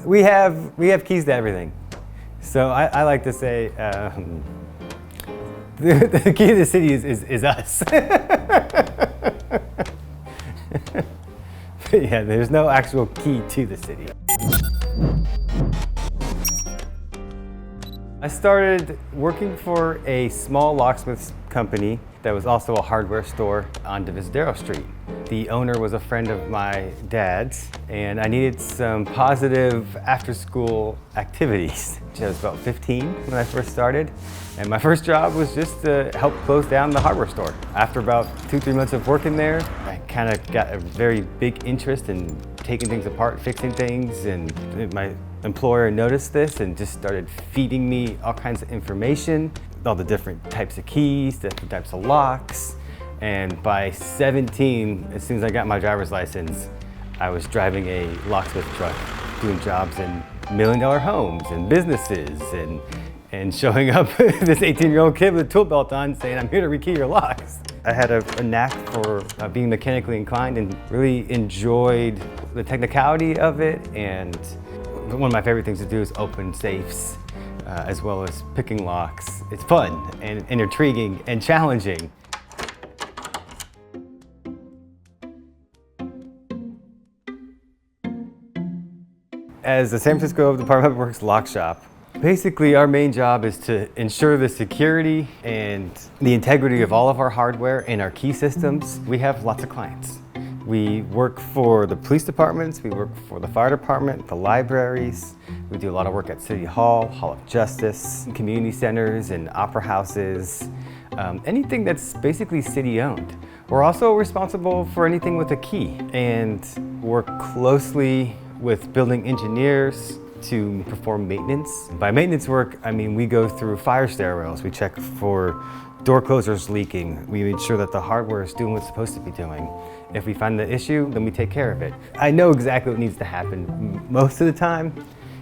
We have keys to everything. So I like to say the key to the city is us. But yeah, there's no actual key to the city. I started working for a small locksmiths company that was also a hardware store on Divisadero Street. The owner was a friend of my dad's, and I needed some positive after-school activities. I was about 15 when I first started, and my first job was just to help close down the hardware store. After about 2-3 months of working there, I kind of got a very big interest in taking things apart, fixing things, and my employer noticed this and just started feeding me all kinds of information, all the different types of keys, different types of locks. And by 17, as soon as I got my driver's license, I was driving a locksmith truck, doing jobs in million-dollar homes and businesses, and showing up this 18-year-old kid with a tool belt on saying, "I'm here to rekey your locks." I had a knack for being mechanically inclined and really enjoyed the technicality of it. And one of my favorite things to do is open safes, as well as picking locks. It's fun and intriguing and challenging. As the San Francisco Department of Public Works lock shop, basically our main job is to ensure the security and the integrity of all of our hardware and our key systems. We have lots of clients. We work for the police departments, we work for the fire department, the libraries. We do a lot of work at City Hall, Hall of Justice, community centers and opera houses, anything that's basically city owned. We're also responsible for anything with a key and work closely with building engineers to perform maintenance. By maintenance work, I mean we go through fire stairwells, we check for door closers leaking, we make sure that the hardware is doing what it's supposed to be doing. If we find the issue, then we take care of it. I know exactly what needs to happen most of the time,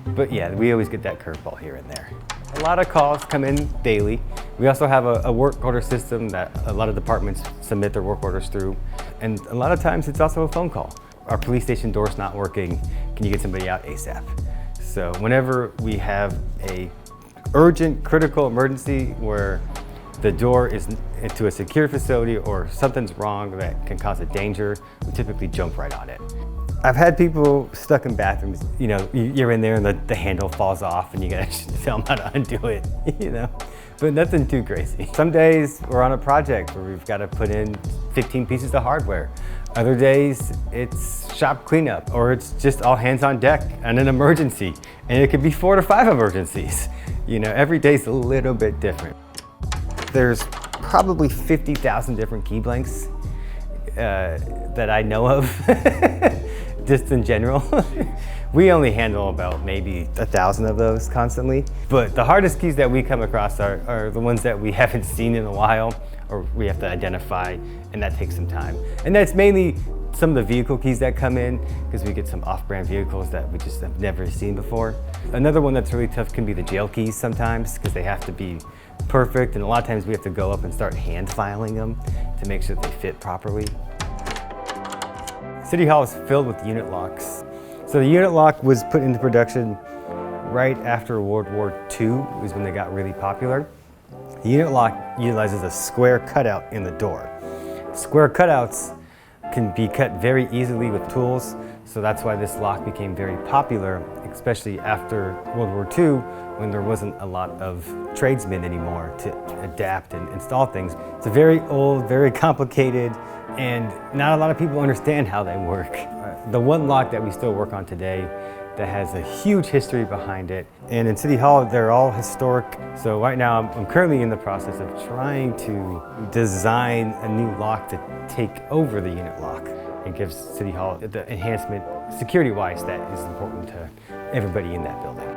but yeah, we always get that curveball here and there. A lot of calls come in daily. We also have a work order system that a lot of departments submit their work orders through, and a lot of times it's also a phone call. Our police station door's not working, can you get somebody out ASAP? So whenever we have a urgent, critical emergency where the door is into a secure facility or something's wrong that can cause a danger, we typically jump right on it. I've had people stuck in bathrooms, you know, you're in there and the handle falls off and you gotta tell them how to undo it, you know, but nothing too crazy. Some days we're on a project where we've got to put in 15 pieces of hardware. Other days it's shop cleanup, or it's just all hands on deck and an emergency. And it could be 4 to 5 emergencies. You know, every day's a little bit different. There's probably 50,000 different key blanks that I know of, just in general. We only handle about maybe 1,000 of those constantly. But the hardest keys that we come across are the ones that we haven't seen in a while, or we have to identify, and that takes some time. And that's mainly some of the vehicle keys that come in, because we get some off-brand vehicles that we just have never seen before. Another one that's really tough can be the jail keys sometimes, because they have to be perfect, and a lot of times we have to go up and start hand filing them to make sure that they fit properly. City Hall is filled with unit locks. So the unit lock was put into production right after World War II, was when they got really popular. The unit lock utilizes a square cutout in the door. Square cutouts can be cut very easily with tools, so that's why this lock became very popular, especially after World War II, when there wasn't a lot of tradesmen anymore to adapt and install things. It's a very old, very complicated, and not a lot of people understand how they work. The one lock that we still work on today that has a huge history behind it. And in City Hall, they're all historic. So right now, I'm currently in the process of trying to design a new lock to take over the unit lock and give City Hall the enhancement security-wise that is important to everybody in that building.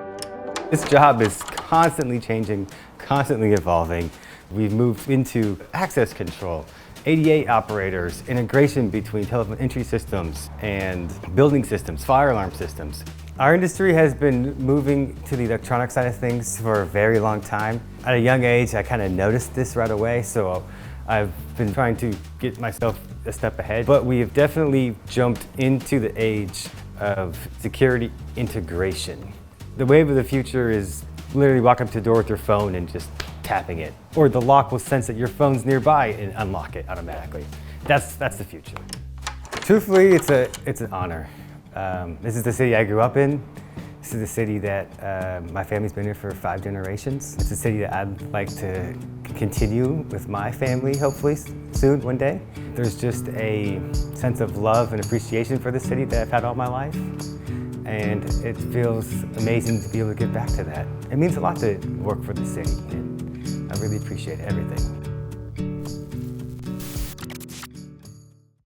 This job is constantly changing, constantly evolving. We've moved into access control, ADA operators, integration between telephone entry systems and building systems, fire alarm systems. Our industry has been moving to the electronic side of things for a very long time. At a young age, I kind of noticed this right away, so I've been trying to get myself a step ahead. But we have definitely jumped into the age of security integration. The wave of the future is literally walk up to the door with your phone and just tapping it. Or the lock will sense that your phone's nearby and unlock it automatically. That's the future. Truthfully, it's an honor. This is the city I grew up in. This is the city that my family's been here for 5 generations. It's a city that I'd like to continue with my family, hopefully soon, one day. There's just a sense of love and appreciation for the city that I've had all my life. And it feels amazing to be able to give back to that. It means a lot to work for the city, and I really appreciate everything.